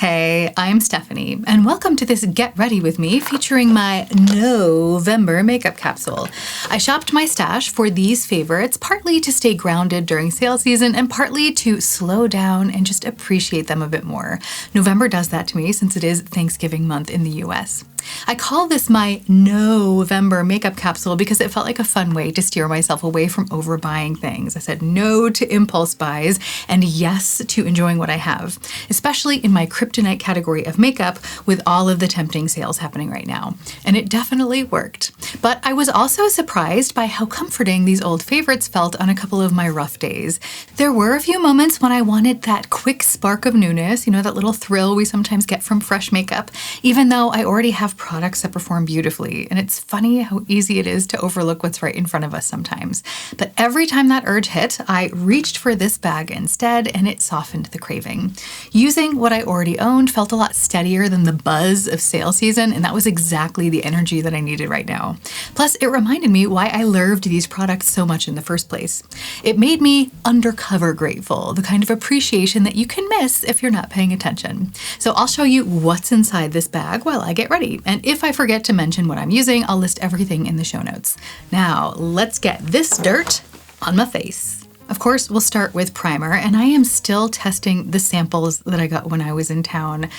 Hey, I'm Stephanie, and welcome to this Get Ready With Me featuring my No-vember makeup capsule. I shopped my stash for these favorites, partly to stay grounded during sale season and partly to slow down and just appreciate them a bit more. November does that to me since it is Thanksgiving month in the US. I call this my No-vember makeup capsule because it felt like a fun way to steer myself away from overbuying things. I said no to impulse buys and yes to enjoying what I have, especially in my kryptonite category of makeup with all of the tempting sales happening right now. And it definitely worked. But I was also surprised by how comforting these old favorites felt on a couple of my rough days. There were a few moments when I wanted that quick spark of newness, that little thrill we sometimes get from fresh makeup, even though I already have products that perform beautifully. And it's funny how easy it is to overlook what's right in front of us sometimes. But every time that urge hit, I reached for this bag instead, and it softened the craving. Using what I already owned felt a lot steadier than the buzz of sale season, and that was exactly the energy that I needed right now. Plus, it reminded me why I loved these products so much in the first place. It made me undercover grateful, the kind of appreciation that you can miss if you're not paying attention. So I'll show you what's inside this bag while I get ready. And if I forget to mention what I'm using, I'll list everything in the show notes. Now, let's get this dirt on my face. Of course, we'll start with primer, and I am still testing the samples that I got when I was in town.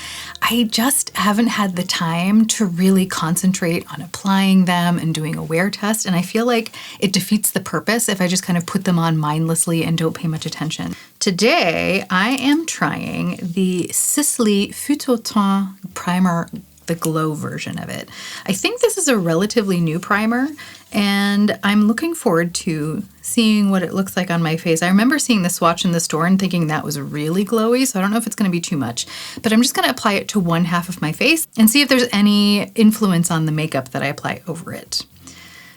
I just haven't had the time to really concentrate on applying them and doing a wear test, and I feel like it defeats the purpose if I just kind of put them on mindlessly and don't pay much attention. Today, I am trying the Sisley Phyto-Cernes primer, the glow version of it. I think this is a relatively new primer, and I'm looking forward to seeing what it looks like on my face. I remember seeing the swatch in the store and thinking that was really glowy, so I don't know if it's going to be too much, but I'm just going to apply it to one half of my face and see if there's any influence on the makeup that I apply over it.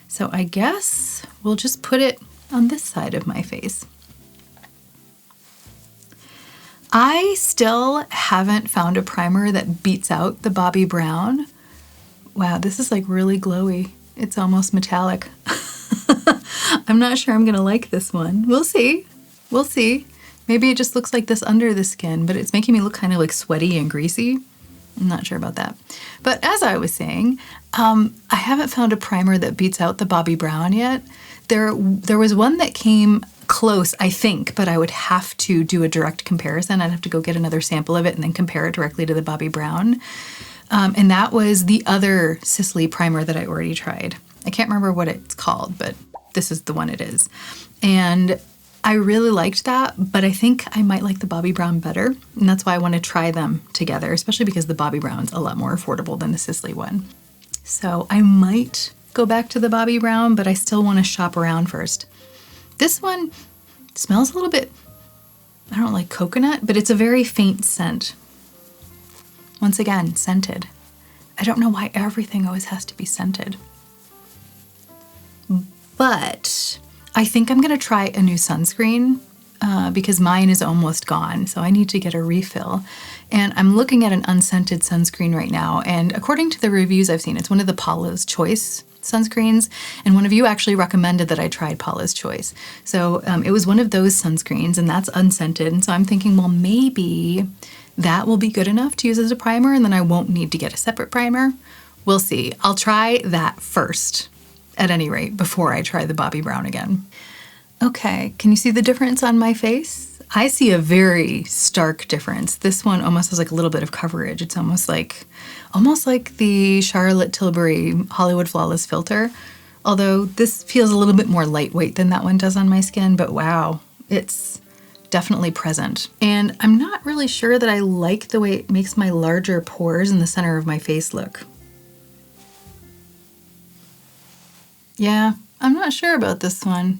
So I guess we'll just put it on this side of my face. I still haven't found a primer that beats out the Bobbi Brown. Wow, this is like really glowy. It's almost metallic. I'm not sure I'm gonna like this one. We'll see. We'll see. Maybe it just looks like this under the skin, but it's making me look kind of like sweaty and greasy. I'm not sure about that. But as I was saying, I haven't found a primer that beats out the Bobbi Brown yet. There was one that came close, I think, but I would have to do a direct comparison. I'd have to go get another sample of it and then compare it directly to the Bobbi Brown. And that was the other Sisley primer that I already tried. I can't remember what it's called, but this is the one it is. And I really liked that, but I think I might like the Bobbi Brown better. And that's why I want to try them together, especially because the Bobbi Brown's a lot more affordable than the Sisley one. So I might go back to the Bobbi Brown, but I still want to shop around first. This one smells a little bit, I don't know, like coconut, but it's a very faint scent. Once again, scented. I don't know why everything always has to be scented. But I think I'm gonna try a new sunscreen because mine is almost gone, so I need to get a refill. And I'm looking at an unscented sunscreen right now, and according to the reviews I've seen, it's one of the Paula's Choice sunscreens, and one of you actually recommended that I tried Paula's Choice. So it was one of those sunscreens, and that's unscented, and so I'm thinking, well, maybe that will be good enough to use as a primer, and then I won't need to get a separate primer. We'll see. I'll try that first, at any rate, before I try the Bobbi Brown again. Okay, can you see the difference on my face? I see a very stark difference. This one almost has like a little bit of coverage. It's almost like the Charlotte Tilbury Hollywood Flawless filter, although this feels a little bit more lightweight than that one does on my skin, but wow, it's definitely present. And I'm not really sure that I like the way it makes my larger pores in the center of my face look. Yeah, I'm not sure about this one.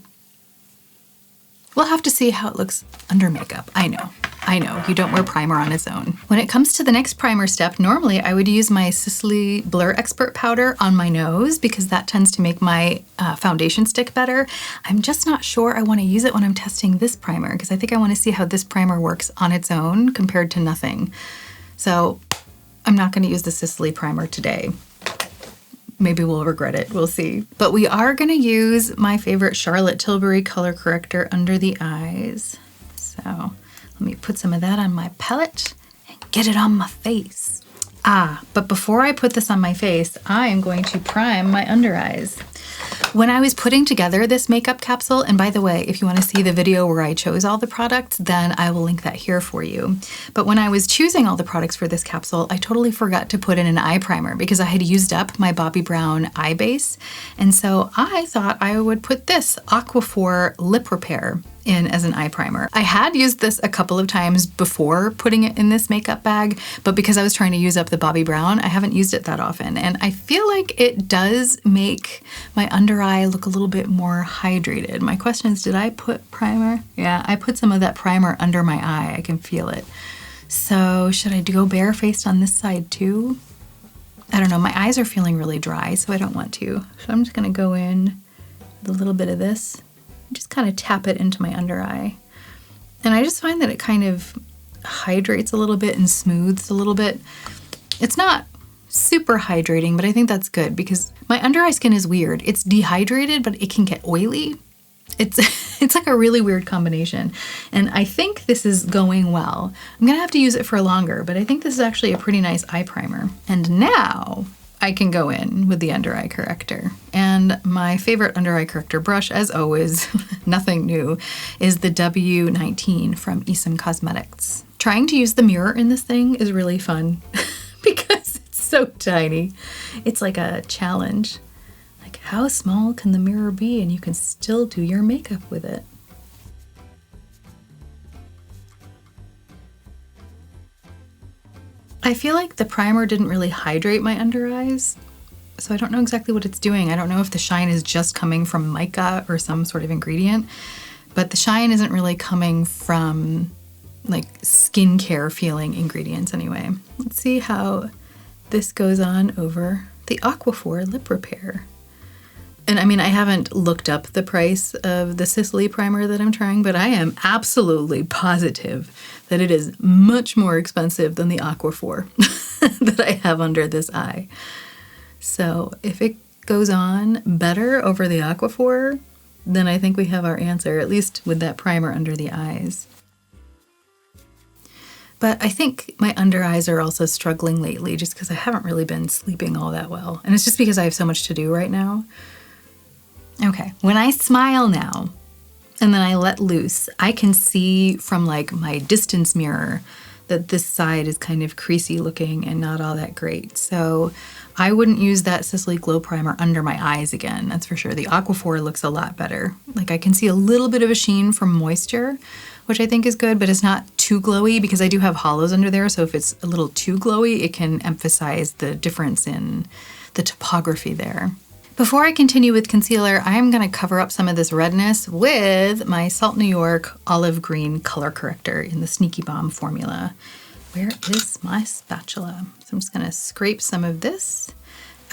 We'll have to see how it looks under makeup. I know, you don't wear primer on its own. When it comes to the next primer step, normally I would use my Sisley Blur Expert powder on my nose because that tends to make my foundation stick better. I'm just not sure I want to use it when I'm testing this primer because I think I want to see how this primer works on its own compared to nothing. So I'm not going to use the Sisley primer today. Maybe we'll regret it, we'll see. But we are gonna use my favorite Charlotte Tilbury color corrector under the eyes. So let me put some of that on my palette and get it on my face. But before I put this on my face, I am going to prime my under eyes. When I was putting together this makeup capsule, and by the way, if you want to see the video where I chose all the products, then I will link that here for you. But when I was choosing all the products for this capsule, I totally forgot to put in an eye primer because I had used up my Bobbi Brown eye base. And so I thought I would put this AQUAPHOR Lip Repair in as an eye primer. I had used this a couple of times before putting it in this makeup bag, but because I was trying to use up the Bobbi Brown, I haven't used it that often. And I feel like it does make my under eye look a little bit more hydrated. My question is, did I put primer? Yeah, I put some of that primer under my eye. I can feel it. So should I go barefaced on this side too? I don't know, my eyes are feeling really dry, so I don't want to. So I'm just gonna go in with a little bit of this. Just kind of tap it into my under eye. And I just find that it kind of hydrates a little bit and smooths a little bit. It's not super hydrating, but I think that's good because my under eye skin is weird. It's dehydrated, but it can get oily. It's like a really weird combination. And I think this is going well. I'm gonna have to use it for longer, but I think this is actually a pretty nice eye primer. And now I can go in with the under eye corrector. And my favorite under eye corrector brush, as always, nothing new, is the W19 from Esom Cosmetics. Trying to use the mirror in this thing is really fun because it's so tiny. It's like a challenge. Like, how small can the mirror be and you can still do your makeup with it? I feel like the primer didn't really hydrate my under eyes, so I don't know exactly what it's doing. I don't know if the shine is just coming from mica or some sort of ingredient, but the shine isn't really coming from like skincare feeling ingredients anyway. Let's see how this goes on over the AQUAPHOR Lip Repair. And I mean, I haven't looked up the price of the Sisley primer that I'm trying, but I am absolutely positive that it is much more expensive than the AQUAPHOR that I have under this eye. So if it goes on better over the AQUAPHOR, then I think we have our answer, at least with that primer under the eyes. But I think my under eyes are also struggling lately just because I haven't really been sleeping all that well. And it's just because I have so much to do right now. Okay, when I smile now, and then I let loose, I can see from like my distance mirror that this side is kind of creasy looking and not all that great. So I wouldn't use that Sisley Glow Primer under my eyes again, that's for sure. The AQUAPHOR looks a lot better. Like I can see a little bit of a sheen from moisture, which I think is good, but it's not too glowy because I do have hollows under there. So if it's a little too glowy, it can emphasize the difference in the topography there. Before I continue with concealer, I'm gonna cover up some of this redness with my Salt New York Olive Green Color Corrector in the Sneaky Balm formula. Where is my spatula? So I'm just gonna scrape some of this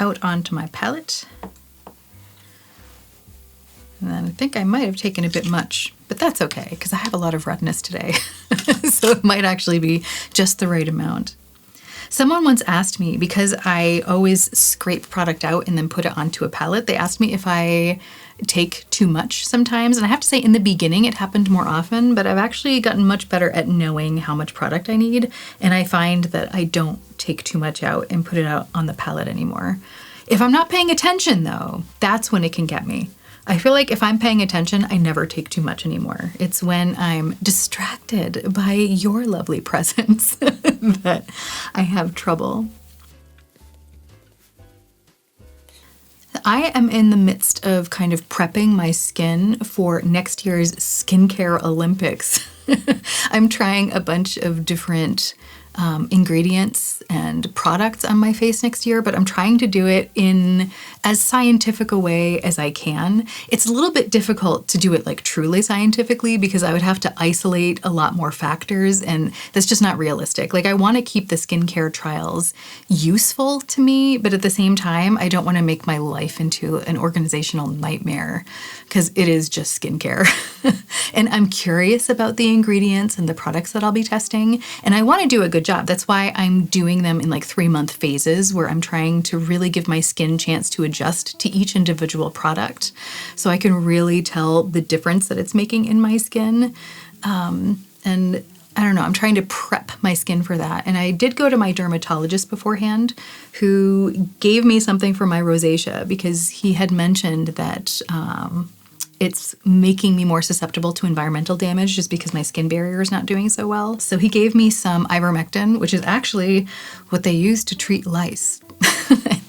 out onto my palette. And then I think I might have taken a bit much, but that's okay, because I have a lot of redness today. So it might actually be just the right amount. Someone once asked me, because I always scrape product out and then put it onto a palette, they asked me if I take too much sometimes. And I have to say in the beginning it happened more often, but I've actually gotten much better at knowing how much product I need. And I find that I don't take too much out and put it out on the palette anymore. If I'm not paying attention though, that's when it can get me. I feel like if I'm paying attention, I never take too much anymore. It's when I'm distracted by your lovely presence that I have trouble. I am in the midst of kind of prepping my skin for next year's Skincare Olympics. I'm trying a bunch of different ingredients and products on my face next year, but I'm trying to do it in as scientific a way as I can. It's a little bit difficult to do it like truly scientifically because I would have to isolate a lot more factors and that's just not realistic. Like I want to keep the skincare trials useful to me, but at the same time, I don't want to make my life into an organizational nightmare because it is just skincare. And I'm curious about the ingredients and the products that I'll be testing, and I want to do a good job. That's why I'm doing them in like 3-month phases where I'm trying to really give my skin a chance to adjust to each individual product so I can really tell the difference that it's making in my skin. And I don't know, I'm trying to prep my skin for that. And I did go to my dermatologist beforehand who gave me something for my rosacea because he had mentioned that it's making me more susceptible to environmental damage just because my skin barrier is not doing so well. So he gave me some ivermectin, which is actually what they use to treat lice.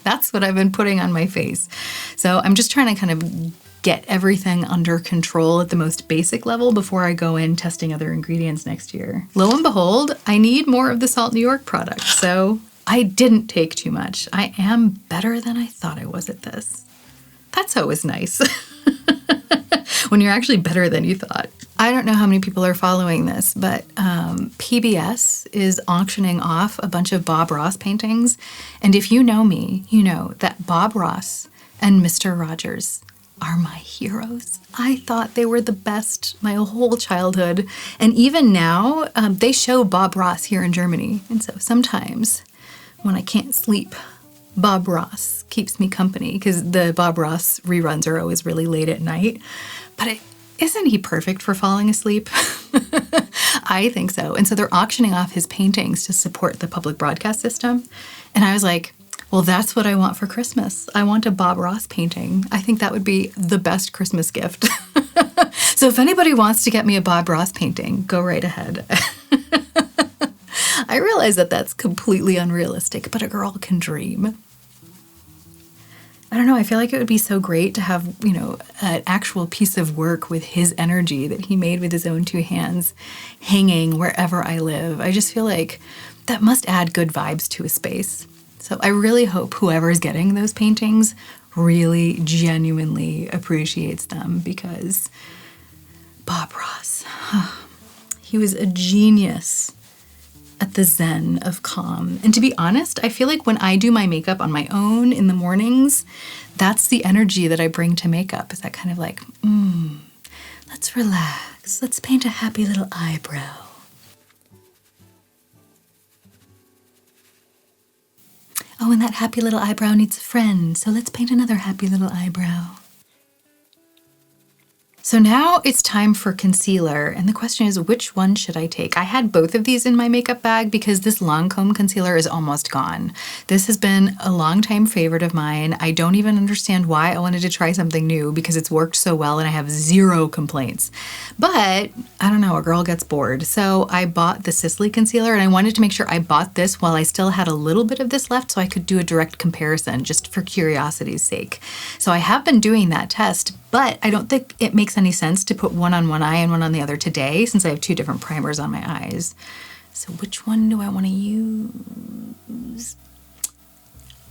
That's what I've been putting on my face. So I'm just trying to kind of get everything under control at the most basic level before I go in testing other ingredients next year. Lo and behold, I need more of the Salt New York product, so I didn't take too much. I am better than I thought I was at this. That's always nice. When you're actually better than you thought. I don't know how many people are following this, but PBS is auctioning off a bunch of Bob Ross paintings. And if you know me, you know that Bob Ross and Mr. Rogers are my heroes. I thought they were the best my whole childhood. And even now, they show Bob Ross here in Germany. And so sometimes when I can't sleep, Bob Ross keeps me company because the Bob Ross reruns are always really late at night. But isn't he perfect for falling asleep? I think so. And so they're auctioning off his paintings to support the public broadcast system. And I was like, well, that's what I want for Christmas. I want a Bob Ross painting. I think that would be the best Christmas gift. So if anybody wants to get me a Bob Ross painting, go right ahead. I realize that that's completely unrealistic, but a girl can dream. I don't know, I feel like it would be so great to have, you know, an actual piece of work with his energy that he made with his own two hands hanging wherever I live. I just feel like that must add good vibes to a space. So I really hope whoever is getting those paintings really genuinely appreciates them because Bob Ross, he was a genius at the zen of calm. And to be honest, I feel like when I do my makeup on my own in the mornings, that's the energy that I bring to makeup. Is that kind of like, let's relax. Let's paint a happy little eyebrow. Oh, and that happy little eyebrow needs a friend, so let's paint another happy little eyebrow. So now it's time for concealer, and the question is, which one should I take? I had both of these in my makeup bag because this LANCOME concealer is almost gone. This has been a long-time favorite of mine. I don't even understand why I wanted to try something new because it's worked so well and I have zero complaints. But I don't know, a girl gets bored. So I bought the Sisley concealer and I wanted to make sure I bought this while I still had a little bit of this left so I could do a direct comparison just for curiosity's sake. So I have been doing that test, but I don't think it makes any sense to put one on one eye and one on the other today since I have two different primers on my eyes. So which one do I want to use?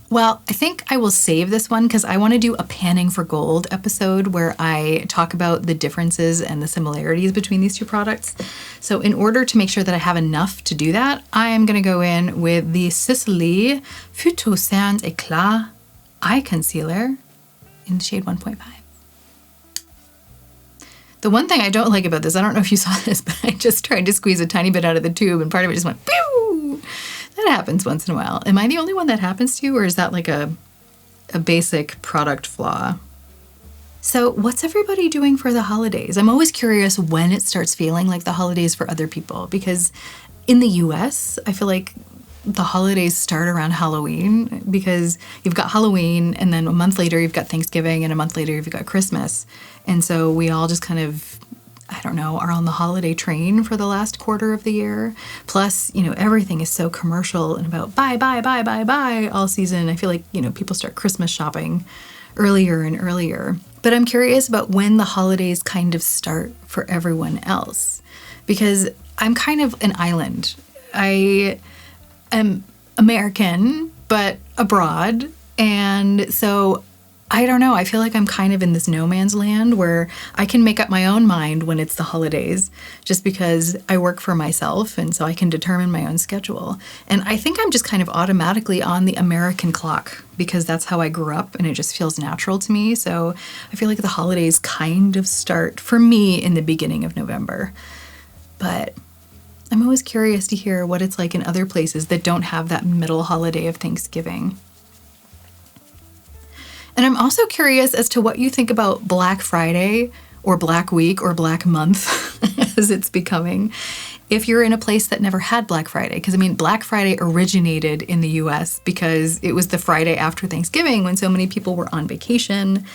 Well, I think I will save this one because I want to do a panning for gold episode where I talk about the differences and the similarities between these two products. So in order to make sure that I have enough to do that, I am going to go in with the Sisley Phyto-Cernes Eclat Eye Concealer in the shade 1.5. The one thing I don't like about this, I don't know if you saw this, but I just tried to squeeze a tiny bit out of the tube and part of it just went pew! That happens once in a while. Am I the only one that happens to, or is that like a basic product flaw? So what's everybody doing for the holidays? I'm always curious when it starts feeling like the holidays for other people because in the US, I feel like the holidays start around Halloween because you've got Halloween and then a month later you've got Thanksgiving and a month later you've got Christmas. And so we all just kind of, I don't know, are on the holiday train for the last quarter of the year. Plus, you know, everything is so commercial and about buy, buy, buy, buy, buy all season. I feel like, you know, people start Christmas shopping earlier and earlier. But I'm curious about when the holidays kind of start for everyone else because I'm kind of an island. I am American, but abroad. And so I don't know, I feel like I'm kind of in this no man's land where I can make up my own mind when it's the holidays just because I work for myself and so I can determine my own schedule. And I think I'm just kind of automatically on the American clock because that's how I grew up and it just feels natural to me. So I feel like the holidays kind of start for me in the beginning of November. But I'm always curious to hear what it's like in other places that don't have that middle holiday of Thanksgiving. And I'm also curious as to what you think about Black Friday or Black Week or Black Month as it's becoming. if you're in a place that never had Black Friday, because I mean, Black Friday originated in the US because it was the Friday after Thanksgiving when so many people were on vacation.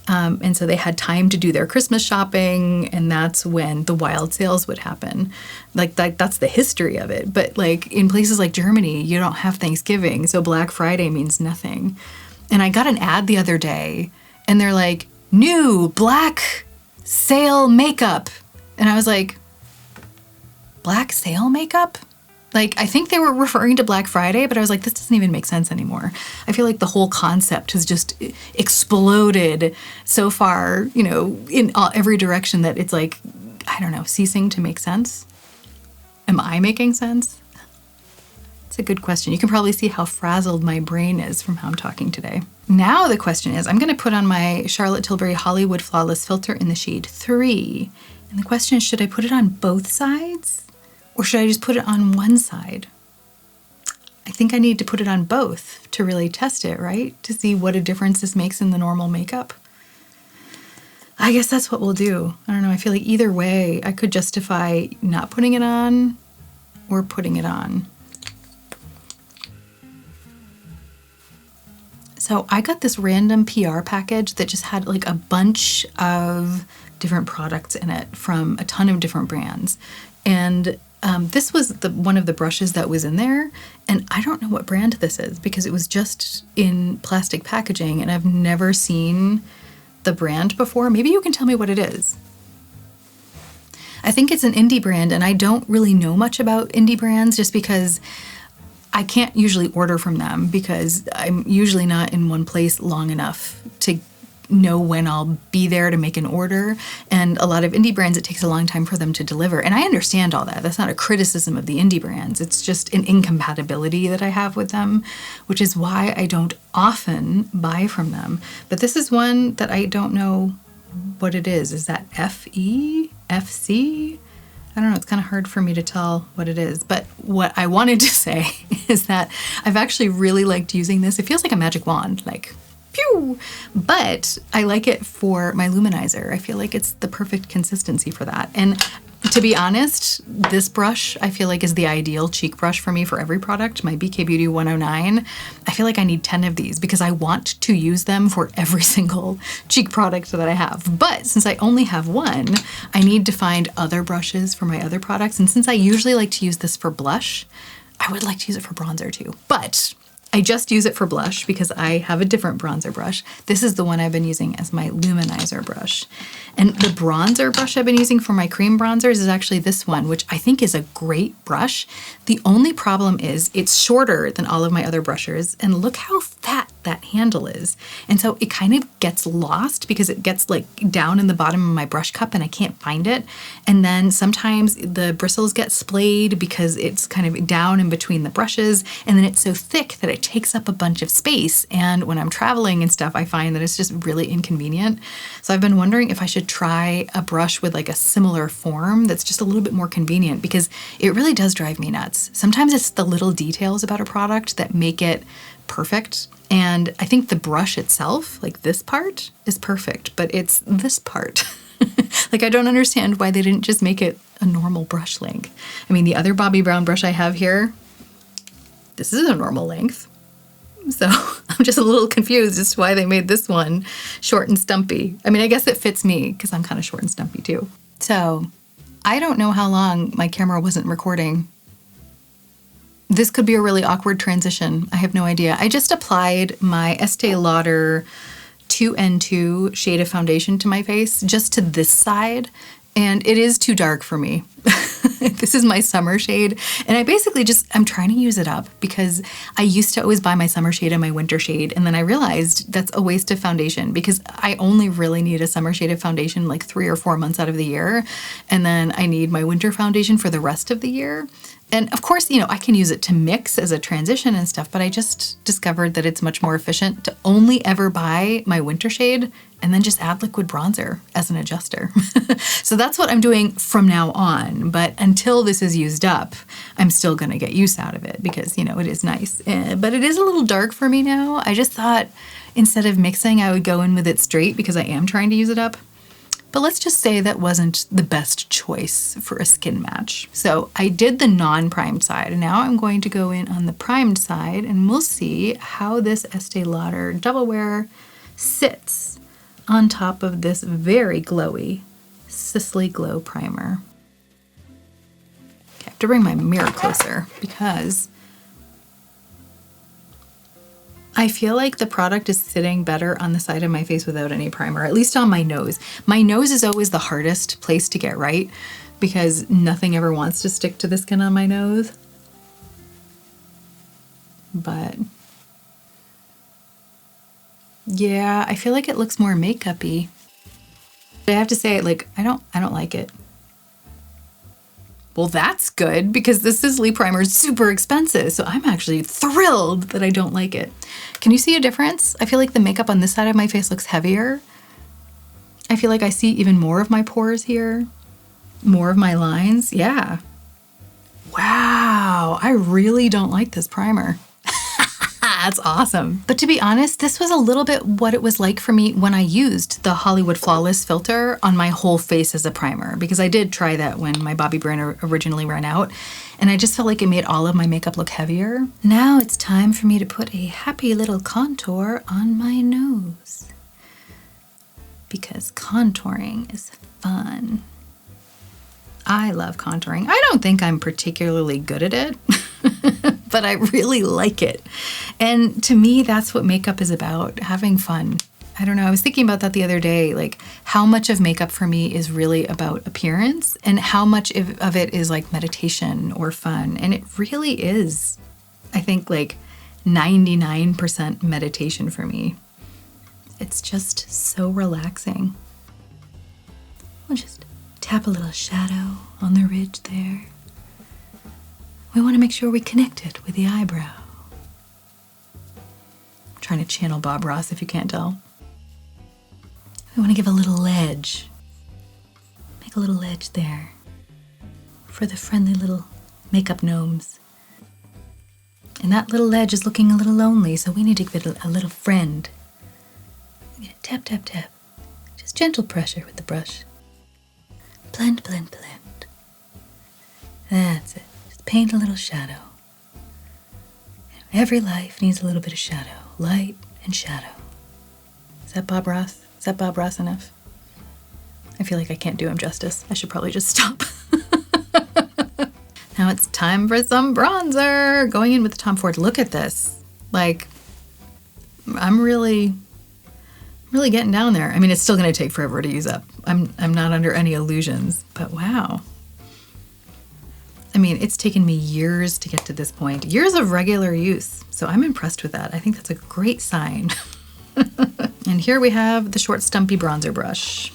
And so they had time to do their Christmas shopping, and that's when the wild sales would happen. Like that's the history of it. But like in places like Germany, you don't have Thanksgiving, so Black Friday means nothing. And I got an ad the other day, and they're like, new Black sale makeup. And I was like, Black sale makeup? Like, I think they were referring to Black Friday, but I was like, this doesn't even make sense anymore. I feel like the whole concept has just exploded so far, you know, in every direction that it's like, I don't know, ceasing to make sense. Am I making sense? It's a good question. You can probably see how frazzled my brain is from how I'm talking today. Now the question is, I'm going to put on my Charlotte Tilbury Hollywood Flawless Filter in the shade 3. And the question is, should I put it on both sides? Or should I just put it on one side? I think I need to put it on both to really test it, right? To see what a difference this makes in the normal makeup. I guess that's what we'll do. I don't know, I feel like either way, I could justify not putting it on or putting it on. So I got this random PR package that just had like a bunch of different products in it from a ton of different brands. And this was one of the brushes that was in there, and I don't know what brand this is because it was just in plastic packaging and I've never seen the brand before. Maybe you can tell me what it is. I think it's an indie brand, and I don't really know much about indie brands just because I can't usually order from them because I'm usually not in one place long enough to know when I'll be there to make an order. And a lot of indie brands, it takes a long time for them to deliver. And I understand all that. That's not a criticism of the indie brands. It's just an incompatibility that I have with them, which is why I don't often buy from them. But this is one that I don't know what it is. Is that FE? FC? I don't know. It's kind of hard for me to tell what it is. But what I wanted to say is that I've actually really liked using this. It feels like a magic wand, like pew! But I like it for my luminizer. I feel like it's the perfect consistency for that. And to be honest, this brush I feel like is the ideal cheek brush for me for every product. My BK Beauty 109, I feel like I need 10 of these because I want to use them for every single cheek product that I have. But since I only have one, I need to find other brushes for my other products. And since I usually like to use this for blush, I would like to use it for bronzer too. But I just use it for blush because I have a different bronzer brush. This is the one I've been using as my luminizer brush. And the bronzer brush I've been using for my cream bronzers is actually this one, which I think is a great brush. The only problem is it's shorter than all of my other brushes, and look how fat that handle is. And so it kind of gets lost because it gets like down in the bottom of my brush cup and I can't find it. And then sometimes the bristles get splayed because it's kind of down in between the brushes, and then it's so thick that it takes up a bunch of space. And when I'm traveling and stuff, I find that it's just really inconvenient. So I've been wondering if I should try a brush with like a similar form that's just a little bit more convenient, because it really does drive me nuts. Sometimes it's the little details about a product that make it perfect. And I think the brush itself, like this part, is perfect, but it's this part. Like, I don't understand why they didn't just make it a normal brush length. I mean, the other Bobbi Brown brush I have here, this is a normal length. So I'm just a little confused as to why they made this one short and stumpy. I mean, I guess it fits me because I'm kind of short and stumpy too. So I don't know how long my camera wasn't recording. This could be a really awkward transition. I have no idea. I just applied my Estée Lauder 2N2 shade of foundation to my face, just to this side, and it is too dark for me. This is my summer shade, and I'm trying to use it up because I used to always buy my summer shade and my winter shade, and then I realized that's a waste of foundation because I only really need a summer shade of foundation like 3 or 4 months out of the year, and then I need my winter foundation for the rest of the year. And of course, you know, I can use it to mix as a transition and stuff, but I just discovered that it's much more efficient to only ever buy my winter shade and then just add liquid bronzer as an adjuster. So that's what I'm doing from now on. But until this is used up, I'm still gonna get use out of it because, you know, it is nice. But it is a little dark for me now. I just thought instead of mixing, I would go in with it straight because I am trying to use it up. but let's just say that wasn't the best choice for a skin match. So I did the non-primed side, and now I'm going to go in on the primed side, and we'll see how this Estee Lauder Double Wear sits on top of this very glowy Sisley Glow Primer. Okay, I have to bring my mirror closer because I feel like the product is sitting better on the side of my face without any primer, at least on my nose. My nose is always the hardest place to get right because nothing ever wants to stick to the skin on my nose. But yeah, I feel like it looks more makeup-y. But I have to say, like, I don't like it. Well, that's good because the Sisley primer is super expensive, so I'm actually thrilled that I don't like it. Can you see a difference? I feel like the makeup on this side of my face looks heavier. I feel like I see even more of my pores here, more of my lines. Yeah. Wow, I really don't like this primer. That's awesome. But to be honest, this was a little bit what it was like for me when I used the Hollywood Flawless filter on my whole face as a primer, because I did try that when my BOBBI brand originally ran out, and I just felt like it made all of my makeup look heavier. Now it's time for me to put a happy little contour on my nose, because contouring is fun. I love contouring. I don't think I'm particularly good at it, but I really like it. And to me, that's what makeup is about, having fun. I don't know, I was thinking about that the other day, like how much of makeup for me is really about appearance and how much of it is like meditation or fun. And it really is, I think, like 99% meditation for me. It's just so relaxing. We'll just tap a little shadow on the ridge there. We want to make sure we connect it with the eyebrow. I'm trying to channel Bob Ross if you can't tell. We want to give a little ledge. Make a little ledge there for the friendly little makeup gnomes. And that little ledge is looking a little lonely, so we need to give it a little friend. Tap, tap, tap. Just gentle pressure with the brush. Blend, blend, blend. That's it. Just paint a little shadow. Every life needs a little bit of shadow. Light and shadow. Is that Bob Ross? Is that Bob Ross enough? I feel like I can't do him justice. I should probably just stop. Now it's time for some bronzer. Going in with the Tom Ford. Look at this. Like, I'm really getting down there. I mean, it's still going to take forever to use up. I'm not under any illusions, but wow. I mean, it's taken me years to get to this point. Years of regular use. So I'm impressed with that. I think that's a great sign. And here we have the short stumpy bronzer brush.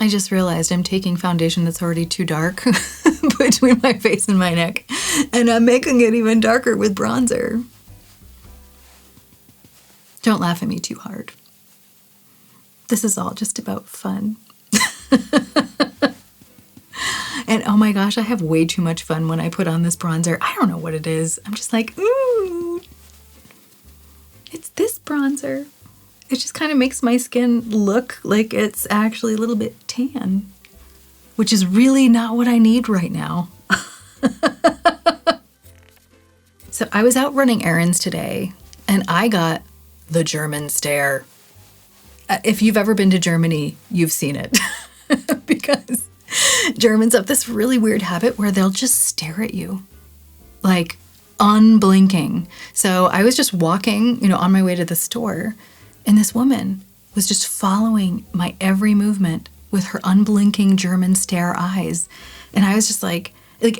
I just realized I'm taking foundation that's already too dark between my face and my neck, and I'm making it even darker with bronzer. Don't laugh at me too hard. This is all just about fun. And oh my gosh, I have way too much fun when I put on this bronzer. I don't know what it is. I'm just like, ooh, it's this bronzer. It just kind of makes my skin look like it's actually a little bit tan, which is really not what I need right now. So I was out running errands today and I got the German stare. If you've ever been to Germany, you've seen it. Because Germans have this really weird habit where they'll just stare at you, like unblinking. So I was just walking, on my way to the store, and this woman was just following my every movement with her unblinking German stare eyes. And I was just like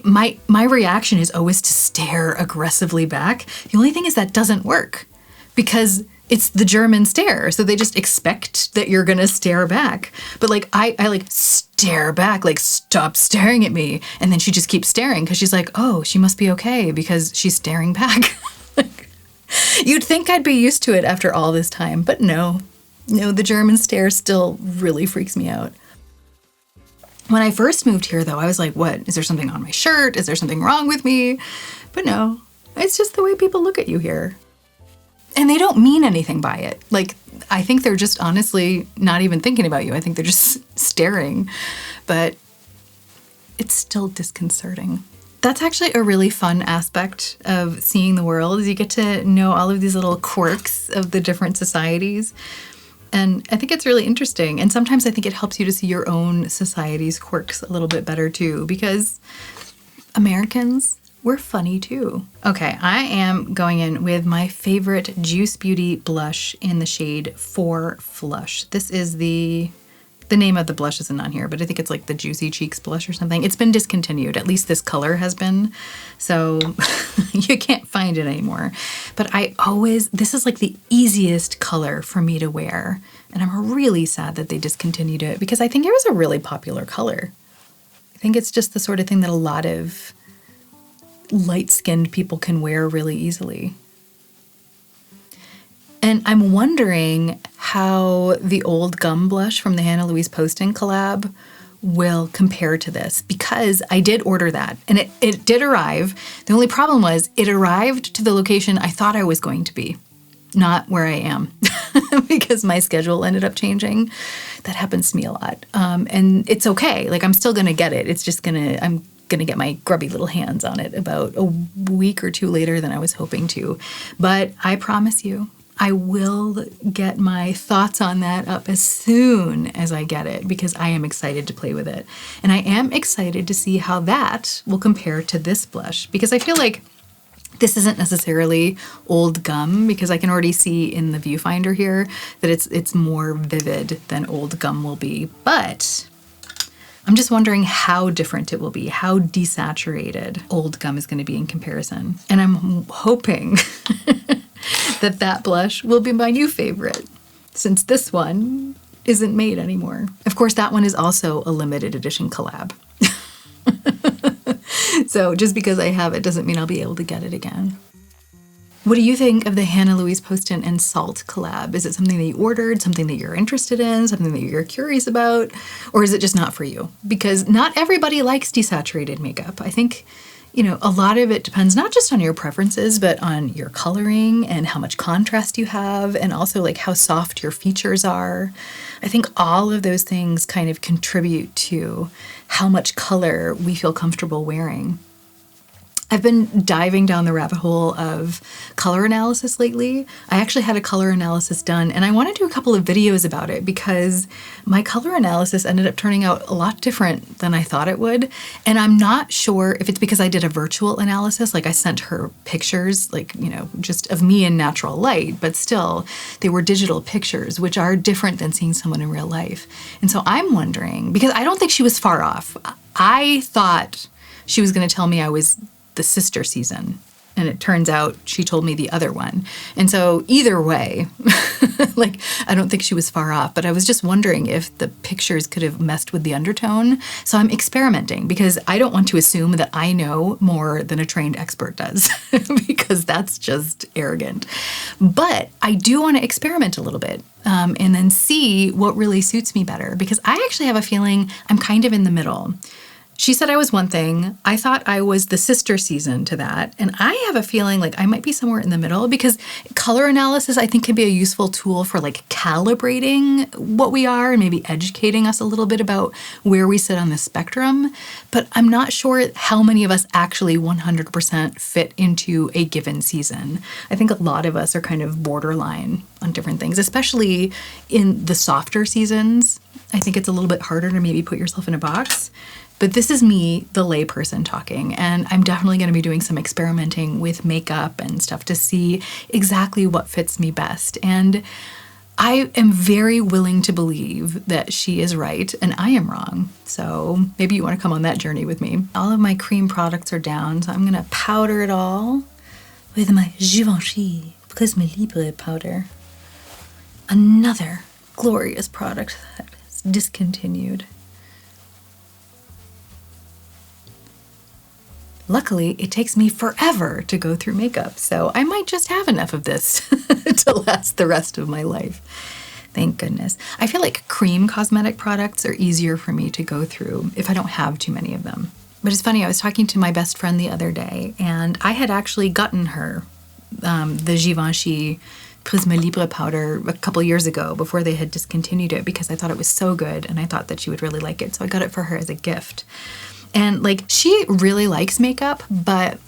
my reaction is always to stare aggressively back. The only thing is that doesn't work because it's the German stare. So they just expect that you're going to stare back. But like, I like stare back, like stop staring at me. And then she just keeps staring because she's like, oh, she must be okay because she's staring back. You'd think I'd be used to it after all this time, but no, the German stare still really freaks me out. When I first moved here though, I was like, what? Is there something on my shirt? Is there something wrong with me? But no, it's just the way people look at you here. And they don't mean anything by it. Like, I think they're just honestly not even thinking about you. I think they're just staring. But it's still disconcerting. That's actually a really fun aspect of seeing the world, is you get to know all of these little quirks of the different societies. And I think it's really interesting. And sometimes I think it helps you to see your own society's quirks a little bit better too, because Americans, we're funny too. Okay, I am going in with my favorite Juice Beauty blush in the shade 4 Flush. This is the name of the blush isn't on here, but I think it's like the Juicy Cheeks blush or something. It's been discontinued. At least this color has been. So you can't find it anymore. But this is like the easiest color for me to wear. And I'm really sad that they discontinued it because I think it was a really popular color. I think it's just the sort of thing that a lot of light-skinned people can wear really easily. And I'm wondering how the old gum blush from the Hannah Louise POSTON collab will compare to this, because I did order that and it did arrive. The only problem was it arrived to the location I thought I was going to be, not where I am, because my schedule ended up changing. That happens to me a lot. And it's okay. Like, I'm still going to get it. It's just I'm going to get my grubby little hands on it about a week or two later than I was hoping to. But I promise you, I will get my thoughts on that up as soon as I get it, because I am excited to play with it. And I am excited to see how that will compare to this blush, because I feel like this isn't necessarily old gum, because I can already see in the viewfinder here that it's more vivid than old gum will be. But I'm just wondering how different it will be, how desaturated old gum is going to be in comparison. And I'm hoping that blush will be my new favorite, since this one isn't made anymore. Of course, that one is also a limited edition collab. So just because I have it doesn't mean I'll be able to get it again. What do you think of the Hannah Louise POSTON and Salt collab? Is it something that you ordered, something that you're interested in, something that you're curious about, or is it just not for you? Because not everybody likes desaturated makeup. I think, a lot of it depends not just on your preferences, but on your coloring and how much contrast you have, and also like how soft your features are. I think all of those things kind of contribute to how much color we feel comfortable wearing. I've been diving down the rabbit hole of color analysis lately. I actually had a color analysis done, and I want to do a couple of videos about it because my color analysis ended up turning out a lot different than I thought it would. And I'm not sure if it's because I did a virtual analysis, like I sent her pictures, just of me in natural light, but still they were digital pictures, which are different than seeing someone in real life. And so I'm wondering, because I don't think she was far off. I thought she was going to tell me I was the sister season, and it turns out she told me the other one. And so either way, I don't think she was far off, but I was just wondering if the pictures could have messed with the undertone. So I'm experimenting, because I don't want to assume that I know more than a trained expert does, because that's just arrogant. But I do want to experiment a little bit, and then see what really suits me better, because I actually have a feeling I'm kind of in the middle. She said I was one thing. I thought I was the sister season to that. And I have a feeling like I might be somewhere in the middle, because color analysis, I think, can be a useful tool for calibrating what we are and maybe educating us a little bit about where we sit on the spectrum. But I'm not sure how many of us actually 100% fit into a given season. I think a lot of us are kind of borderline on different things, especially in the softer seasons. I think it's a little bit harder to maybe put yourself in a box. But this is me, the layperson, talking, and I'm definitely going to be doing some experimenting with makeup and stuff to see exactly what fits me best. And I am very willing to believe that she is right and I am wrong. So maybe you want to come on that journey with me. All of my cream products are down, so I'm going to powder it all with my Givenchy Prisme Libre powder. Another glorious product that is discontinued. Luckily, it takes me forever to go through makeup, so I might just have enough of this to last the rest of my life. Thank goodness. I feel like cream cosmetic products are easier for me to go through if I don't have too many of them. But it's funny, I was talking to my best friend the other day, and I had actually gotten her the Givenchy Prisma Libre powder a couple years ago before they had discontinued it because I thought it was so good and I thought that she would really like it. So I got it for her as a gift. And like, she really likes makeup, but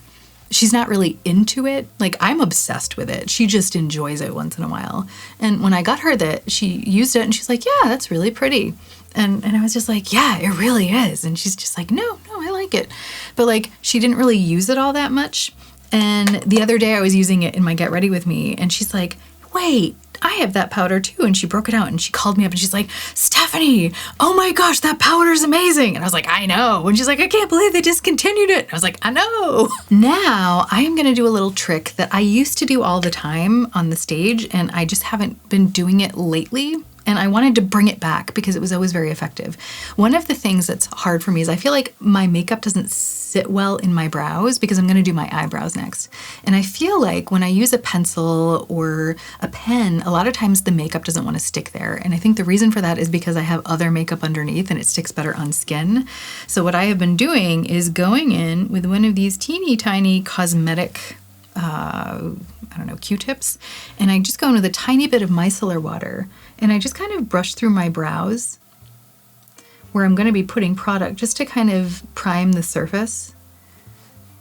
she's not really into it. Like, I'm obsessed with it. She just enjoys it once in a while. And when I got her that, she used it and she's like, yeah, that's really pretty. And I was just like, yeah, it really is. And she's just like, no, I like it. But like, she didn't really use it all that much. And the other day I was using it in my Get Ready With Me and she's like, wait, I have that powder too. And she broke it out and she called me up and she's like, Stephanie, oh my gosh, that powder is amazing. And I was like, I know. And she's like, I can't believe they discontinued it. And I was like, I know. Now I am going to do a little trick that I used to do all the time on the stage and I just haven't been doing it lately. And I wanted to bring it back because it was always very effective. One of the things that's hard for me is I feel like my makeup doesn't sit well in my brows because I'm gonna do my eyebrows next. And I feel like when I use a pencil or a pen, a lot of times the makeup doesn't wanna stick there. And I think the reason for that is because I have other makeup underneath and it sticks better on skin. So what I have been doing is going in with one of these teeny tiny cosmetic I don't know, Q-tips, and I just go in with a tiny bit of micellar water and I just kind of brush through my brows where I'm going to be putting product just to kind of prime the surface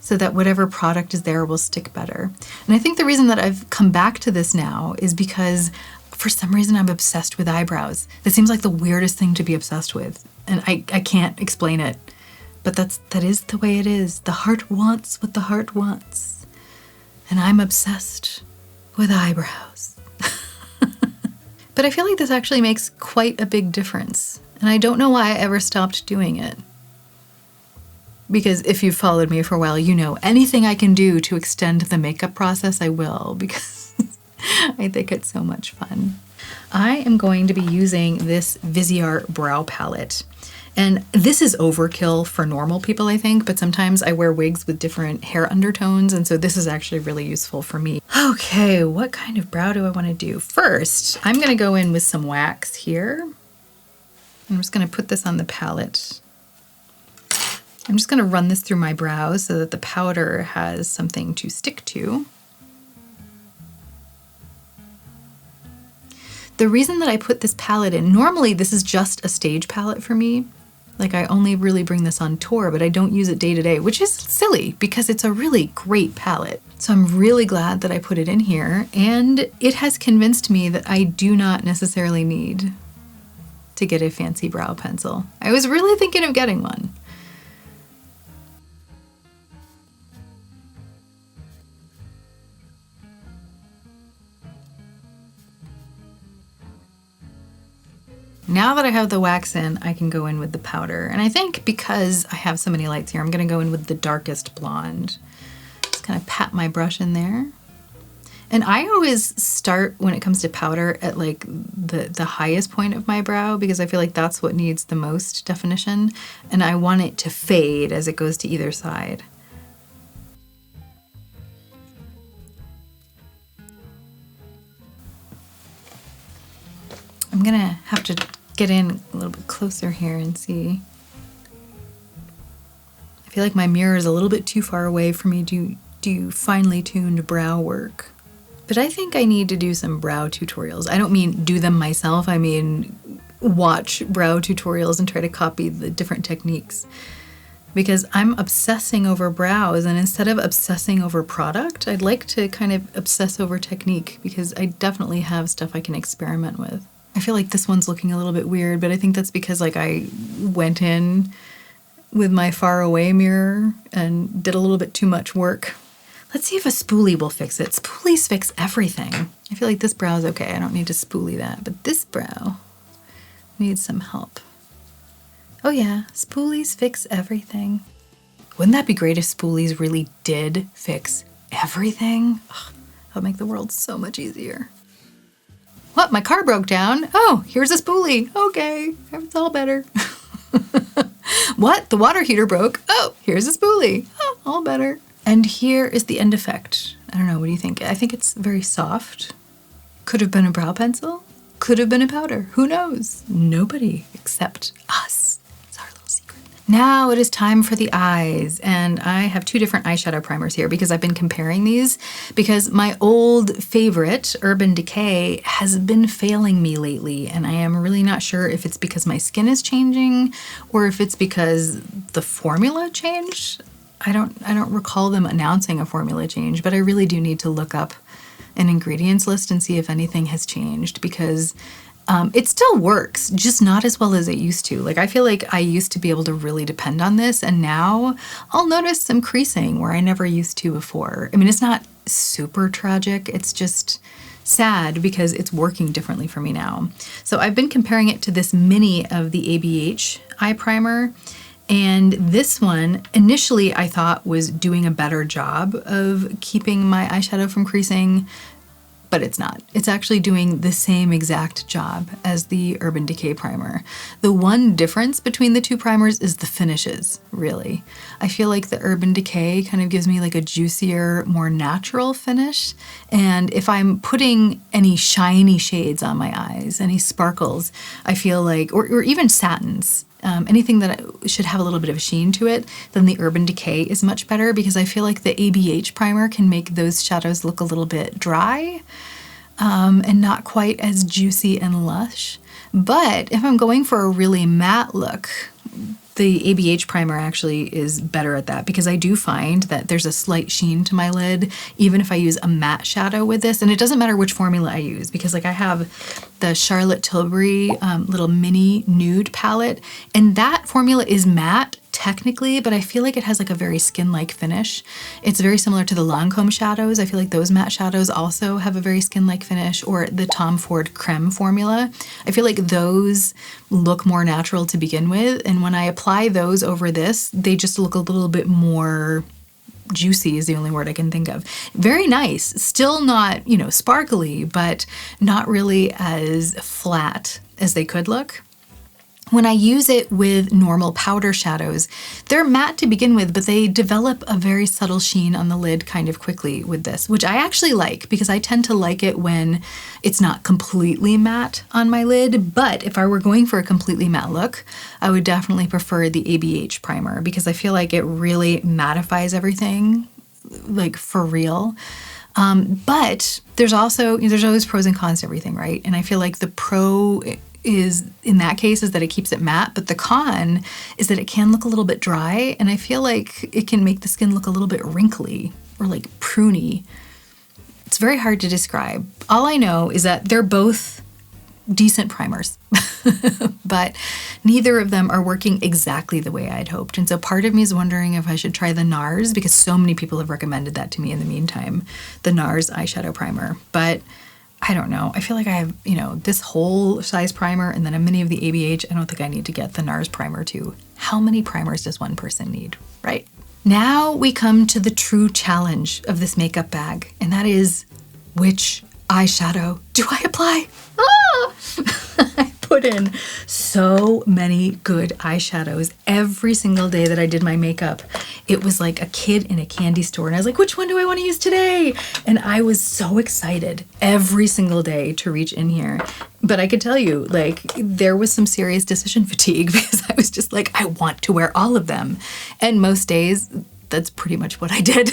so that whatever product is there will stick better. And I think the reason that I've come back to this now is because for some reason I'm obsessed with eyebrows. That seems like the weirdest thing to be obsessed with, and I can't explain it, but that is the way it is. The heart wants what the heart wants. And I'm obsessed with eyebrows. But I feel like this actually makes quite a big difference. And I don't know why I ever stopped doing it. Because if you've followed me for a while, you know anything I can do to extend the makeup process, I will, because I think it's so much fun. I am going to be using this Viseart brow palette. And this is overkill for normal people, I think, but sometimes I wear wigs with different hair undertones, and so this is actually really useful for me. Okay, what kind of brow do I want to do? First, I'm going to go in with some wax here. I'm just going to put this on the palette. I'm just going to run this through my brows so that the powder has something to stick to. The reason that I put this palette in, normally this is just a stage palette for me. Like, I only really bring this on tour, but I don't use it day to day, which is silly because it's a really great palette. So I'm really glad that I put it in here, and it has convinced me that I do not necessarily need to get a fancy brow pencil. I was really thinking of getting one. Now that I have the wax in, I can go in with the powder. And I think because I have so many lights here, I'm gonna go in with the darkest blonde. Just kind of pat my brush in there. And I always start, when it comes to powder, at like the highest point of my brow because I feel like that's what needs the most definition. And I want it to fade as it goes to either side. I'm gonna have to get in a little bit closer here and see. I feel like my mirror is a little bit too far away for me to do finely tuned brow work. But I think I need to do some brow tutorials. I don't mean do them myself, I mean watch brow tutorials and try to copy the different techniques. Because I'm obsessing over brows, and instead of obsessing over product, I'd like to kind of obsess over technique because I definitely have stuff I can experiment with. I feel like this one's looking a little bit weird, but I think that's because like I went in with my far away mirror and did a little bit too much work. Let's see if a spoolie will fix it. Spoolies fix everything. I feel like this brow's okay. I don't need to spoolie that, but this brow needs some help. Oh yeah, spoolies fix everything. Wouldn't that be great if spoolies really did fix everything? Ugh, that would make the world so much easier. What, my car broke down? Oh, here's a spoolie. Okay, it's all better. What, the water heater broke? Oh, here's a spoolie. Oh, all better. And here is the end effect. I don't know, what do you think? I think it's very soft. Could have been a brow pencil. Could have been a powder. Who knows? Nobody except us. It's our little secret. Now it is time for the eyes, and I have two different eyeshadow primers here because I've been comparing these because my old favorite, Urban Decay, has been failing me lately, and I am really not sure if it's because my skin is changing or if it's because the formula changed. I don't recall them announcing a formula change, but I really do need to look up an ingredients list and see if anything has changed because it still works, just not as well as it used to. Like, I feel like I used to be able to really depend on this, and now I'll notice some creasing where I never used to before. I mean, it's not super tragic, it's just sad because it's working differently for me now. So I've been comparing it to this mini of the ABH eye primer, and this one initially I thought was doing a better job of keeping my eyeshadow from creasing, but it's not. It's actually doing the same exact job as the Urban Decay primer. The one difference between the two primers is the finishes, really. I feel like the Urban Decay kind of gives me like a juicier, more natural finish. And if I'm putting any shiny shades on my eyes, any sparkles, I feel like, or even satins, anything that should have a little bit of a sheen to it, then the Urban Decay is much better because I feel like the ABH primer can make those shadows look a little bit dry and not quite as juicy and lush. But if I'm going for a really matte look, the ABH primer actually is better at that because I do find that there's a slight sheen to my lid even if I use a matte shadow with this, and it doesn't matter which formula I use because like I have the Charlotte Tilbury little mini nude palette, and that formula is matte technically, but I feel like it has like a very skin-like finish. It's very similar to the Lancome shadows. I feel like those matte shadows also have a very skin-like finish, or the Tom Ford Creme formula. I feel like those look more natural to begin with, and when I apply those over this, they just look a little bit more juicy is the only word I can think of. Very nice. Still not, you know, sparkly, but not really as flat as they could look. When I use it with normal powder shadows, they're matte to begin with, but they develop a very subtle sheen on the lid kind of quickly with this, which I actually like because I tend to like it when it's not completely matte on my lid. But if I were going for a completely matte look, I would definitely prefer the ABH primer because I feel like it really mattifies everything, like for real. But there's also, there's always pros and cons to everything, right? And I feel like the pro is, in that case, is that it keeps it matte, but the con is that it can look a little bit dry, and I feel like it can make the skin look a little bit wrinkly or like pruny. It's very hard to describe. All I know is that they're both decent primers, but neither of them are working exactly the way I'd hoped. And so part of me is wondering if I should try the NARS because so many people have recommended that to me in the meantime, the NARS eyeshadow primer. But I don't know. I feel like I have, you know, this whole size primer and then a mini of the ABH. I don't think I need to get the NARS primer too. How many primers does one person need, right? Now we come to the true challenge of this makeup bag, and that is, which eyeshadow do I apply? I put in so many good eyeshadows every single day that I did my makeup. It was like a kid in a candy store, and I was like, which one do I want to use today? And I was so excited every single day to reach in here. But I could tell you, like, there was some serious decision fatigue because I was just like, I want to wear all of them. And most days, that's pretty much what I did.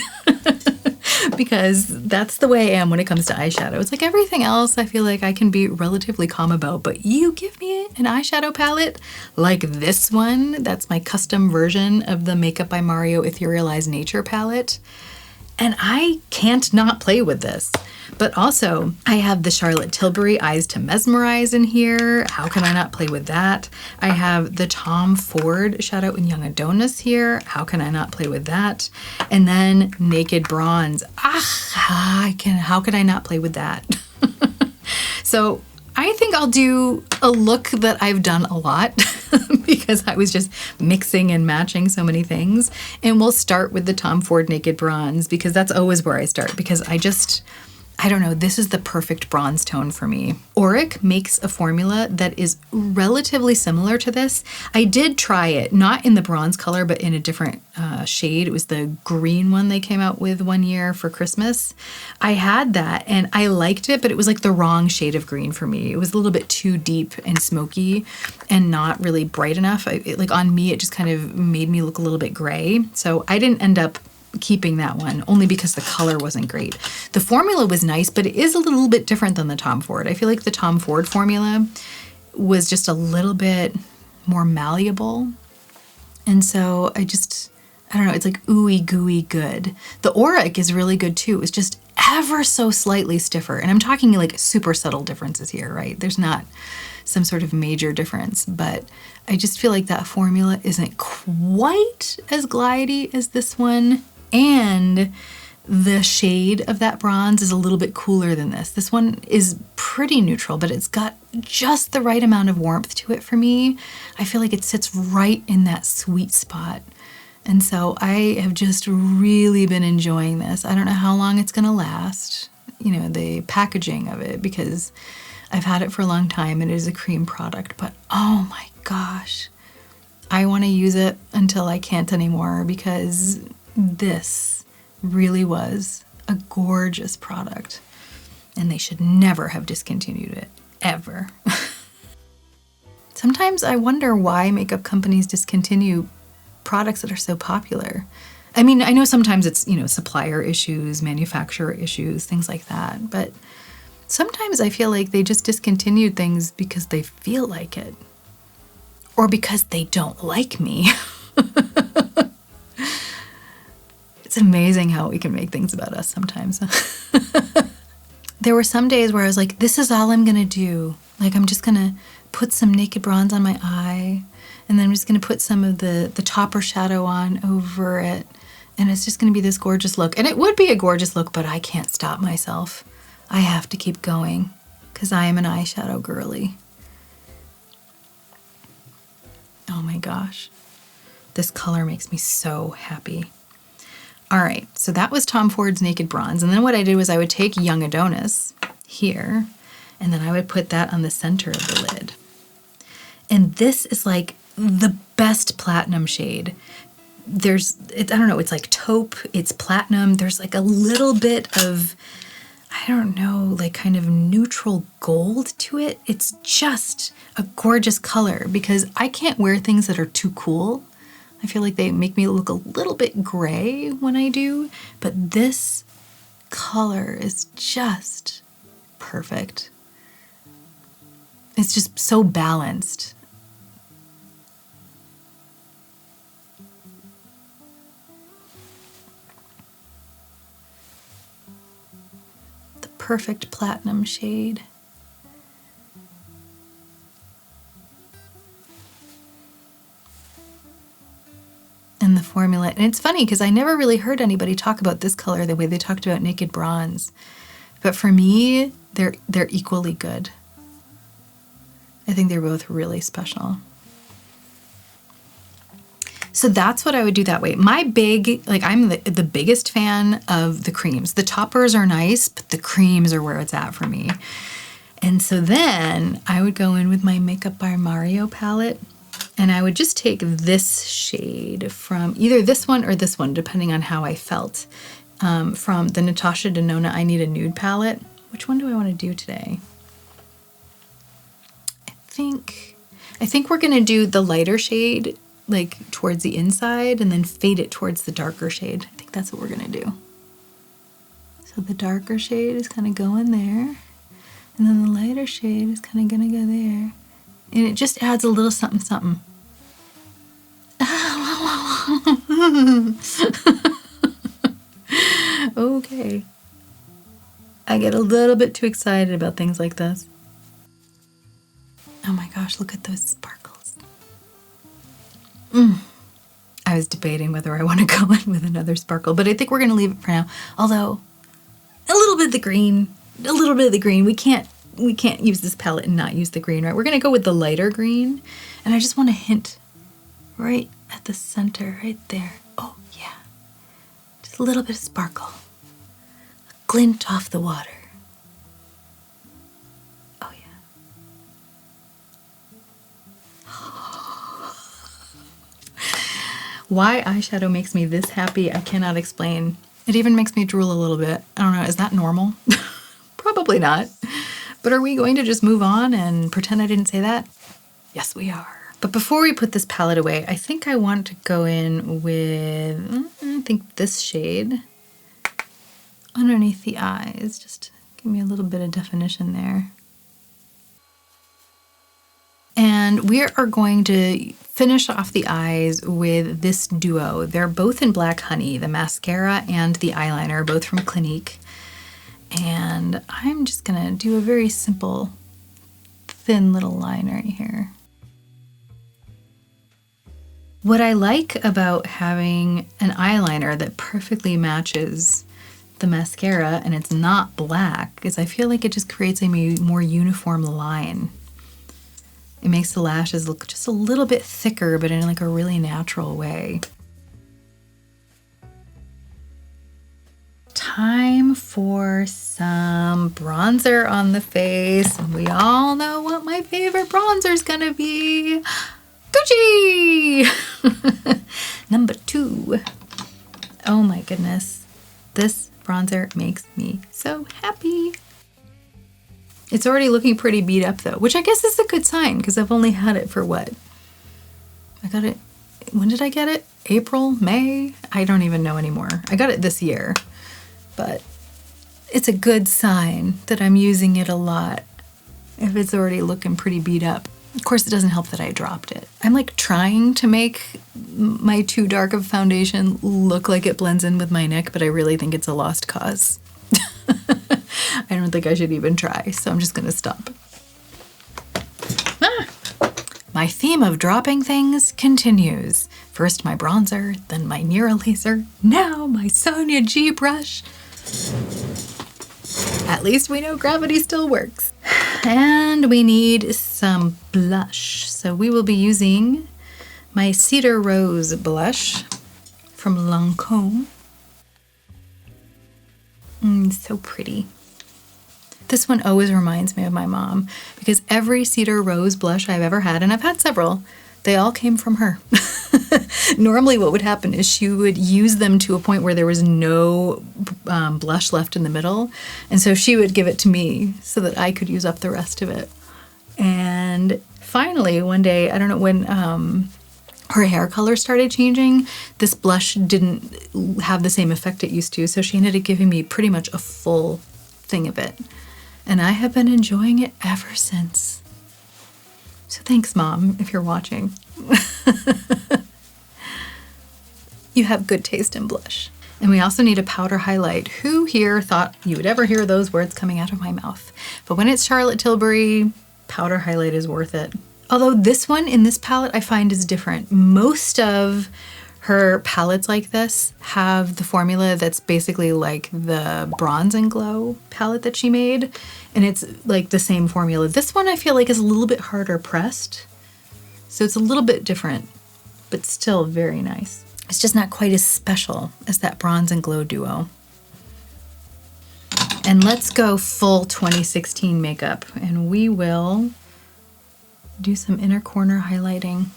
Because that's the way I am when it comes to eyeshadow. It's like everything else I feel like I can be relatively calm about, but you give me an eyeshadow palette like this one, that's my custom version of the Makeup by Mario Etherealized Nature palette, and I can't not play with this. But also, I have the Charlotte Tilbury Eyes to Mesmerize in here. How can I not play with that? I have the Tom Ford Shadow in Young Adonis here. How can I not play with that? And then Naked Bronze. How could I not play with that? So I think I'll do a look that I've done a lot because I was just mixing and matching so many things. And we'll start with the Tom Ford Naked Bronze because that's always where I start because I I don't know, this is the perfect bronze tone for me. Auric makes a formula that is relatively similar to this. I did try it, not in the bronze color, but in a different shade. It was the green one they came out with one year for Christmas. I had that and I liked it, but it was like the wrong shade of green for me. It was a little bit too deep and smoky and not really bright enough. Like on me, it just kind of made me look a little bit gray. So I didn't end up keeping that one, only because the color wasn't great. The formula was nice, but it is a little bit different than the Tom Ford. I feel like the Tom Ford formula was just a little bit more malleable. And so I don't know, it's like ooey gooey good. The Auric is really good too. It's just ever so slightly stiffer. And I'm talking like super subtle differences here, right? There's not some sort of major difference, but I just feel like that formula isn't quite as glidey as this one. And the shade of that bronze is a little bit cooler than this. This one is pretty neutral, but it's got just the right amount of warmth to it for me. I feel like it sits right in that sweet spot. And so I have just really been enjoying this. I don't know how long it's gonna last, you know, the packaging of it, because I've had it for a long time and it is a cream product, but oh my gosh, I wanna use it until I can't anymore, because this really was a gorgeous product and they should never have discontinued it, ever. Sometimes I wonder why makeup companies discontinue products that are so popular. I mean, I know sometimes it's, you know, supplier issues, manufacturer issues, things like that, but sometimes I feel like they just discontinued things because they feel like it, or because they don't like me. It's amazing how we can make things about us sometimes. There were some days where I was like, this is all I'm gonna do. Like, I'm just gonna put some Naked Bronze on my eye, and then I'm just gonna put some of the topper shadow on over it, and it's just gonna be this gorgeous look. And it would be a gorgeous look, but I can't stop myself. I have to keep going, because I am an eyeshadow girly. Oh my gosh. This color makes me so happy. All right, so that was Tom Ford's Naked Bronze. And then what I did was I would take Young Adonis here, and then I would put that on the center of the lid. And this is like the best platinum shade. I don't know, it's like taupe, it's platinum. There's like a little bit of, I don't know, like kind of neutral gold to it. It's just a gorgeous color, because I can't wear things that are too cool. I feel like they make me look a little bit gray when I do, but this color is just perfect. It's just so balanced. The perfect platinum shade. And the formula, and it's funny because I never really heard anybody talk about this color the way they talked about Naked Bronze, but for me, they're equally good. I think they're both really special. So that's what I would do that way. I'm the biggest fan of the creams. The toppers are nice, but the creams are where it's at for me. And so then I would go in with my Makeup by Mario palette, and I would just take this shade from either this one or this one, depending on how I felt, from the Natasha Denona I Need a Nude palette. Which one do I want to do today? I think we're going to do the lighter shade, like towards the inside, and then fade it towards the darker shade. I think that's what we're going to do. So the darker shade is kind of going there, and then the lighter shade is kind of going to go there. And it just adds a little something, something. Okay. I get a little bit too excited about things like this. Oh my gosh, look at those sparkles. I was debating whether I want to go in with another sparkle, but I think we're going to leave it for now. Although, a little bit of the green. We can't use this palette and not use the green, right? We're going to go with the lighter green. And I just want to hint right at the center, right there. Oh, yeah. Just a little bit of sparkle. A glint off the water. Why eyeshadow makes me this happy, I cannot explain. It even makes me drool a little bit. I don't know, is that normal? Probably not. But are we going to just move on and pretend I didn't say that? Yes, we are. But before we put this palette away, I think I want to go in with, I think this shade underneath the eyes. Just give me a little bit of definition there. And we are going to finish off the eyes with this duo. They're both in Black Honey, the mascara and the eyeliner, both from Clinique. And I'm just gonna do a very simple, thin little line right here. What I like about having an eyeliner that perfectly matches the mascara and it's not black is I feel like it just creates a more uniform line. It makes the lashes look just a little bit thicker, but in like a really natural way. Time for some bronzer on the face. And we all know what my favorite bronzer is gonna be. Gucci! Number 2. Oh my goodness. This bronzer makes me so happy. It's already looking pretty beat up though, which I guess is a good sign because I've only had it for what? I got it, when did I get it? April, May? I don't even know anymore. I got it this year, but it's a good sign that I'm using it a lot if it's already looking pretty beat up. Of course, it doesn't help that I dropped it. I'm like trying to make my too dark of foundation look like it blends in with my neck, but I really think it's a lost cause. I don't think I should even try, so I'm just gonna stop. My theme of dropping things continues. First my bronzer, then my Nira laser, now my Sonia G brush. At least we know gravity still works. And we need some blush. So we will be using my Cedar Rose blush from LANCOME. So pretty. This one always reminds me of my mom because every Cedar Rose blush I've ever had, and I've had several, they all came from her. Normally what would happen is she would use them to a point where there was no blush left in the middle. And so she would give it to me so that I could use up the rest of it. And finally, one day, I don't know when her hair color started changing, this blush didn't have the same effect it used to. So she ended up giving me pretty much a full thing of it. And I have been enjoying it ever since. So thanks, Mom, if you're watching. You have good taste in blush. And we also need a powder highlight. Who here thought you would ever hear those words coming out of my mouth? But when it's Charlotte Tilbury, powder highlight is worth it. Although this one in this palette I find is different. Most of her palettes like this have the formula that's basically like the Bronze and Glow palette that she made. And it's like the same formula. This one I feel like is a little bit harder pressed. So it's a little bit different, but still very nice. It's just not quite as special as that Bronze and Glow duo. And let's go full 2016 makeup. And we will do some inner corner highlighting.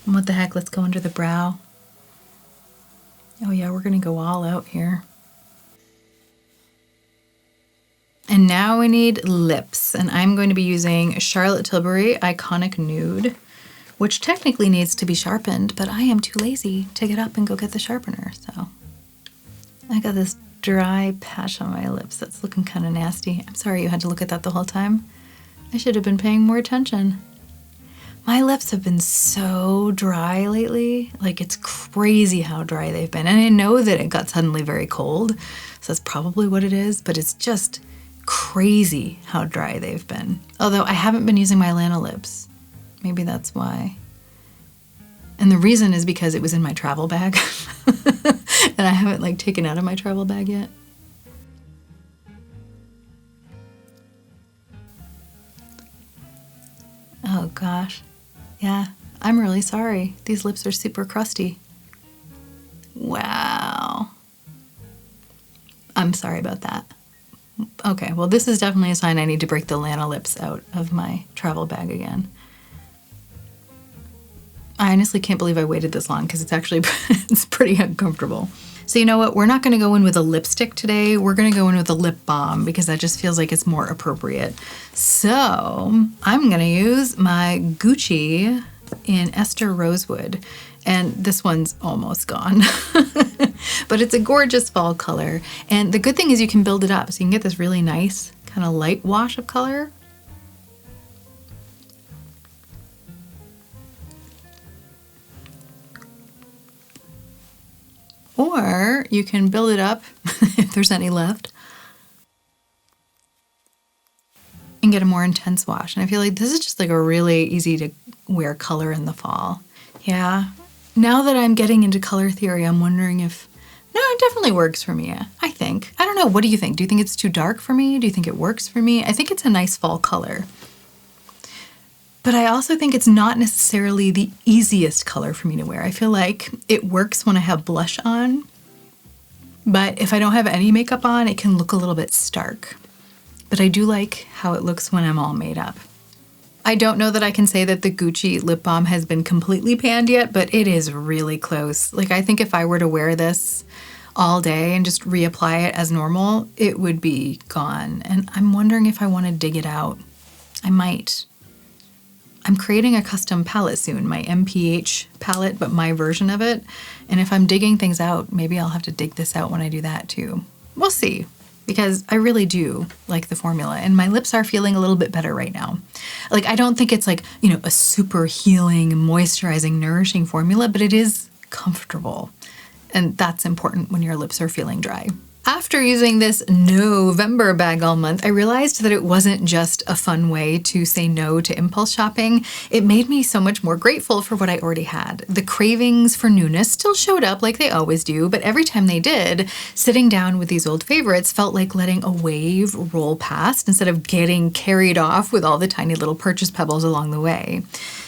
And what the heck, let's go under the brow. Oh yeah, we're gonna go all out here. And now we need lips, and I'm going to be using Charlotte Tilbury Iconic Nude, which technically needs to be sharpened, but I am too lazy to get up and go get the sharpener, so. I got this dry patch on my lips that's looking kind of nasty. I'm sorry you had to look at that the whole time. I should have been paying more attention. My lips have been so dry lately. Like, it's crazy how dry they've been. And I know that it got suddenly very cold, so that's probably what it is, but it's just crazy how dry they've been. Although I haven't been using my Lana lips. Maybe that's why. And the reason is because it was in my travel bag. And I haven't like taken out of my travel bag yet. Oh gosh. Yeah, I'm really sorry. These lips are super crusty. Wow. I'm sorry about that. Okay, well this is definitely a sign I need to break the Lana lips out of my travel bag again. I honestly can't believe I waited this long because it's actually it's pretty uncomfortable. So you know what? We're not going to go in with a lipstick today. We're going to go in with a lip balm because that just feels like it's more appropriate. So I'm going to use my Gucci in Esther Rosewood. And this one's almost gone. But it's a gorgeous fall color. And the good thing is you can build it up. So you can get this really nice kind of light wash of color. Or you can build it up, if there's any left, and get a more intense wash. And I feel like this is just like a really easy to wear color in the fall. Yeah. Now that I'm getting into color theory, I'm wondering if, no, it definitely works for me, I think. I don't know, what do you think? Do you think it's too dark for me? Do you think it works for me? I think it's a nice fall color. But I also think it's not necessarily the easiest color for me to wear. I feel like it works when I have blush on, but if I don't have any makeup on, it can look a little bit stark. But I do like how it looks when I'm all made up. I don't know that I can say that the Gucci lip balm has been completely panned yet, but it is really close. Like, I think if I were to wear this all day and just reapply it as normal, it would be gone. And I'm wondering if I want to dig it out. I might. I'm creating a custom palette soon, my MPH palette, but my version of it. And if I'm digging things out, maybe I'll have to dig this out when I do that too. We'll see, because I really do like the formula and my lips are feeling a little bit better right now. Like, I don't think it's like, you know, a super healing, moisturizing, nourishing formula, but it is comfortable. And that's important when your lips are feeling dry. After using this NO-vember bag all month, I realized that it wasn't just a fun way to say no to impulse shopping. It made me so much more grateful for what I already had. The cravings for newness still showed up like they always do, but every time they did, sitting down with these old favorites felt like letting a wave roll past instead of getting carried off with all the tiny little purchase pebbles along the way.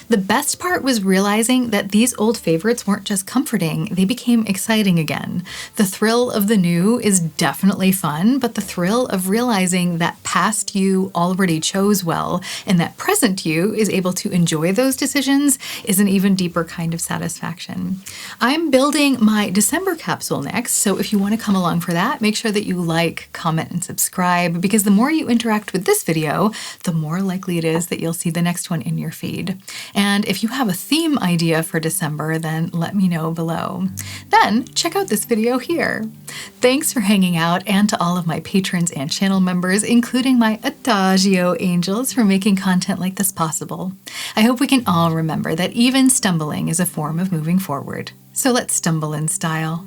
The best part was realizing that these old favorites weren't just comforting, they became exciting again. The thrill of the new is definitely fun, but the thrill of realizing that past you already chose well and that present you is able to enjoy those decisions is an even deeper kind of satisfaction. I'm building my December capsule next, so if you want to come along for that, make sure that you like, comment, and subscribe, because the more you interact with this video, the more likely it is that you'll see the next one in your feed. And if you have a theme idea for December, then let me know below. Then check out this video here. Thanks for hanging out, and to all of my patrons and channel members, including my Adagio angels, for making content like this possible. I hope we can all remember that even stumbling is a form of moving forward. So let's stumble in style.